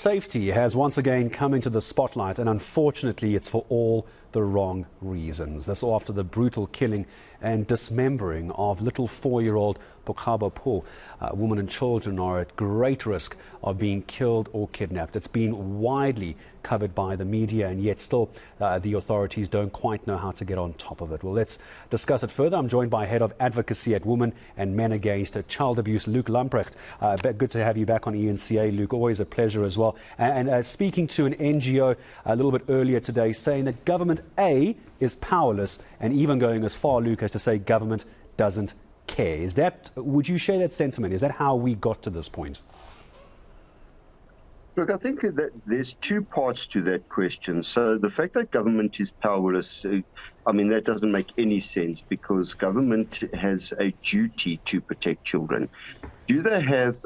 safety has once again come into the spotlight, and unfortunately it's for all the wrong reasons. This after the brutal killing and dismembering of little 4-year-old Bokgaba Po. Women and children are at great risk of being killed or kidnapped. It's been widely covered by the media, and yet still the authorities don't quite know how to get on top of it. Well, let's discuss it further. I'm joined by Head of Advocacy at Women and Men Against Child Abuse, Luke Lamprecht. Good to have you back on eNCA, Luke. Always a pleasure as well. And speaking to an NGO a little bit earlier today, saying that government A is powerless, and even going as far, Luke, as to say government doesn't care. Would you share that sentiment? Is that how we got to this point? Look, I think that there's two parts to that question. So the fact that government is powerless, I mean, that doesn't make any sense, because government has a duty to protect children. Do they have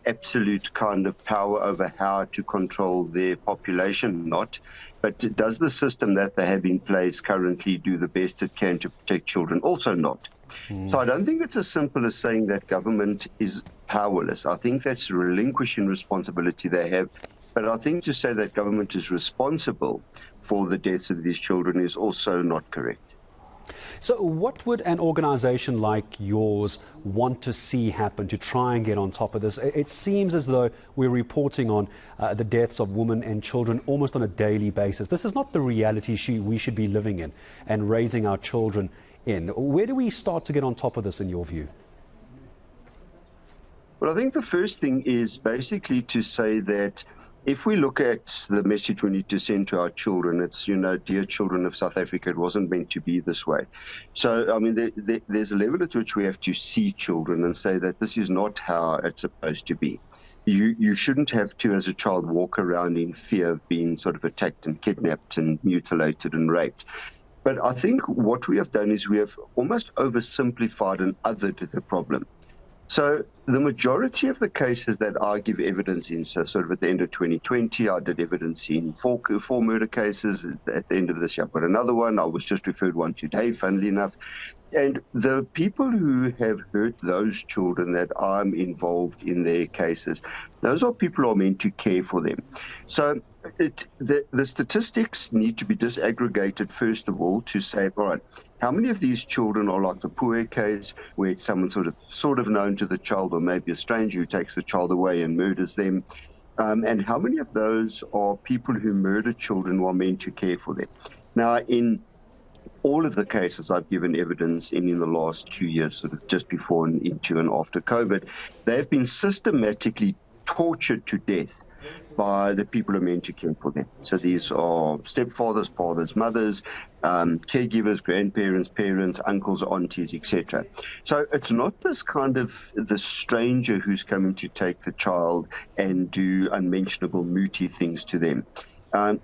absolute kind of power over how to control their population? Not. But does the system that they have in place currently do the best it can to protect children? Also not. So I don't think it's as simple as saying that government is powerless. I think that's relinquishing responsibility they have. But I think to say that government is responsible for the deaths of these children is also not correct. So what would an organisation like yours want to see happen to try and get on top of this? It seems as though we're reporting on the deaths of women and children almost on a daily basis. This is not the reality we should be living in and raising our children in. Where do we start to get on top of this, in your view? Well, I think the first thing is basically to say that if we look at the message we need to send to our children, it's, dear children of South Africa, it wasn't meant to be this way. So, I mean, there's a level at which we have to see children and say that this is not how it's supposed to be. You shouldn't have to, as a child, walk around in fear of being sort of attacked and kidnapped and mutilated and raped. But I think what we have done is we have almost oversimplified and othered the problem. So the majority of the cases that I give evidence in, so sort of at the end of 2020, I did evidence in four murder cases. At the end of this year, I've got another one. I was just referred one today, funnily enough. And the people who have hurt those children that I'm involved in their cases, those are people who are meant to care for them. So the statistics need to be disaggregated, first of all, to say, all right, how many of these children are like the Puer case, where it's someone sort of known to the child, or maybe a stranger who takes the child away and murders them? And how many of those are people who murder children who are meant to care for them? Now, in all of the cases I've given evidence in the last 2 years, sort of just before and into and after COVID, they've been systematically tortured to death by the people who are meant to care for them. So these are stepfathers, fathers, mothers, caregivers, grandparents, parents, uncles, aunties, etc. So it's not this kind of the stranger who's coming to take the child and do unmentionable moody things to them.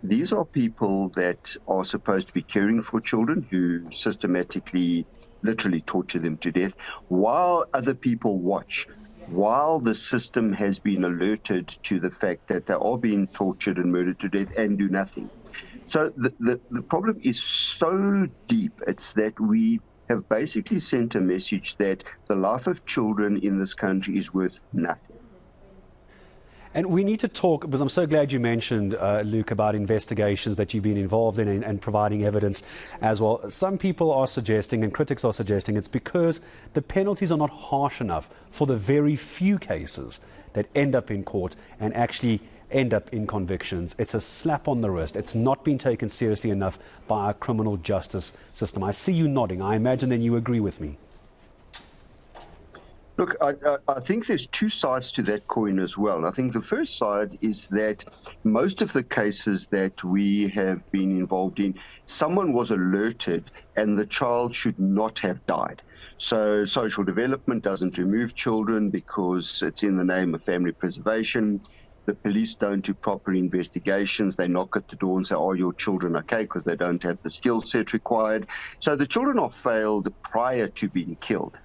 These are people that are supposed to be caring for children who systematically, literally torture them to death, while other people watch, while the system has been alerted to the fact that they are being tortured and murdered to death and do nothing. So the problem is so deep. It's that we have basically sent a message that the life of children in this country is worth nothing. And we need to talk, because I'm so glad you mentioned, Luke, about investigations that you've been involved in and providing evidence as well. Some people are suggesting, and critics are suggesting, it's because the penalties are not harsh enough for the very few cases that end up in court and actually end up in convictions. It's a slap on the wrist. It's not been taken seriously enough by our criminal justice system. I see you nodding. I imagine then you agree with me. Look, I think there's two sides to that coin as well. I think the first side is that most of the cases that we have been involved in, someone was alerted and the child should not have died. So social development doesn't remove children because it's in the name of family preservation. The police don't do proper investigations. They knock at the door and say, are your children okay? Because they don't have the skill set required. So the children are failed prior to being killed.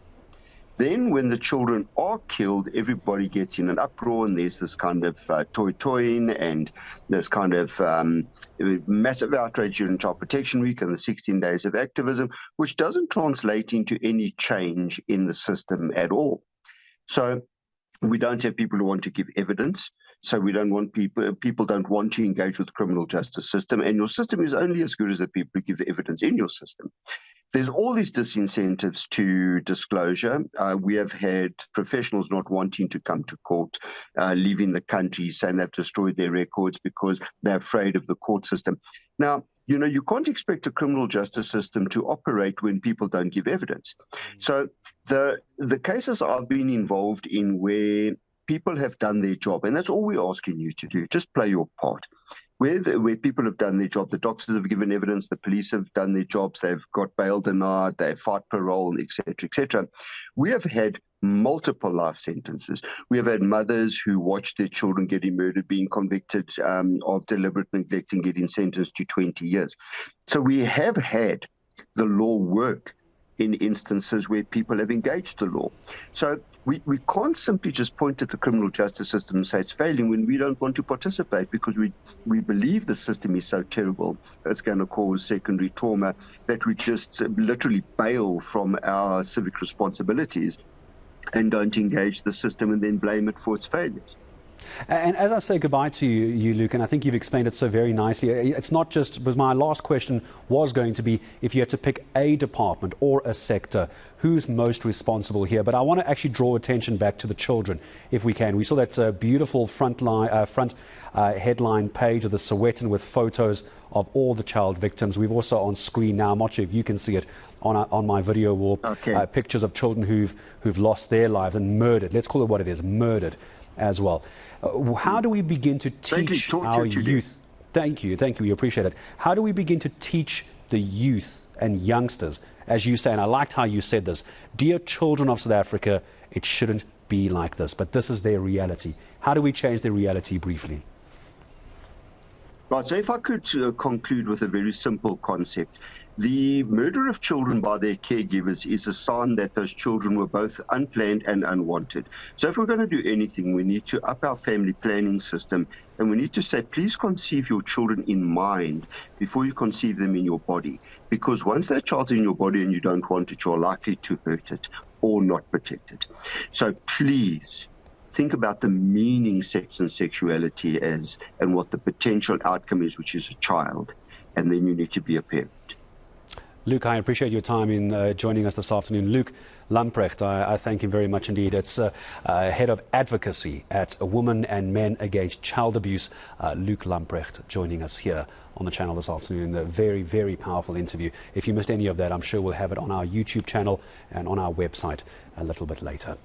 Then when the children are killed, everybody gets in an uproar, and there's this kind of toy-toying and this kind of massive outrage during Child Protection Week and the 16 days of activism, which doesn't translate into any change in the system at all. So we don't have people who want to give evidence. So we don't want people don't want to engage with the criminal justice system, and your system is only as good as the people who give evidence in your system. There's all these disincentives to disclosure. We have had professionals not wanting to come to court, leaving the country, saying they've destroyed their records because they're afraid of the court system. Now, you can't expect a criminal justice system to operate when people don't give evidence. So the cases I've been involved in where people have done their job, and that's all we're asking you to do, just play your part. Where people have done their job, the doctors have given evidence, the police have done their jobs, they've got bail denied, they've fought parole, etc., etc. We have had multiple life sentences. We have had mothers who watched their children getting murdered, being convicted of deliberate neglect and getting sentenced to 20 years. So we have had the law work in instances where people have engaged the law. So we can't simply just point at the criminal justice system and say it's failing when we don't want to participate, because we believe the system is so terrible it's going to cause secondary trauma that we just literally bail from our civic responsibilities and don't engage the system and then blame it for its failures. And as I say goodbye to you, Luke, and I think you've explained it so very nicely, it's not just, because my last question was going to be, if you had to pick a department or a sector, who's most responsible here? But I want to actually draw attention back to the children, if we can. We saw that beautiful front headline page of the Sowetan with photos of all the child victims. We've also on screen now, I'm not sure if you can see it on my video wall, pictures of children who've lost their lives and murdered. Let's call it what it is, murdered as well. How do we begin to teach our youth? Thank you, we appreciate it. How do we begin to teach the youth and youngsters, as you say, and I liked how you said this, dear children of South Africa, it shouldn't be like this, but this is their reality. How do we change their reality briefly? Right, so if I could conclude with a very simple concept. The murder of children by their caregivers is a sign that those children were both unplanned and unwanted. So if we're going to do anything, we need to up our family planning system, and we need to say, please conceive your children in mind before you conceive them in your body. Because once that child's in your body and you don't want it, you're likely to hurt it or not protect it. So please think about the meaning sex and sexuality is and what the potential outcome is, which is a child. And then you need to be a parent. Luke, I appreciate your time in joining us this afternoon. Luke Lamprecht, I thank him very much indeed. It's head of advocacy at Women and Men Against Child Abuse. Luke Lamprecht joining us here on the channel this afternoon. A very, very powerful interview. If you missed any of that, I'm sure we'll have it on our YouTube channel and on our website a little bit later.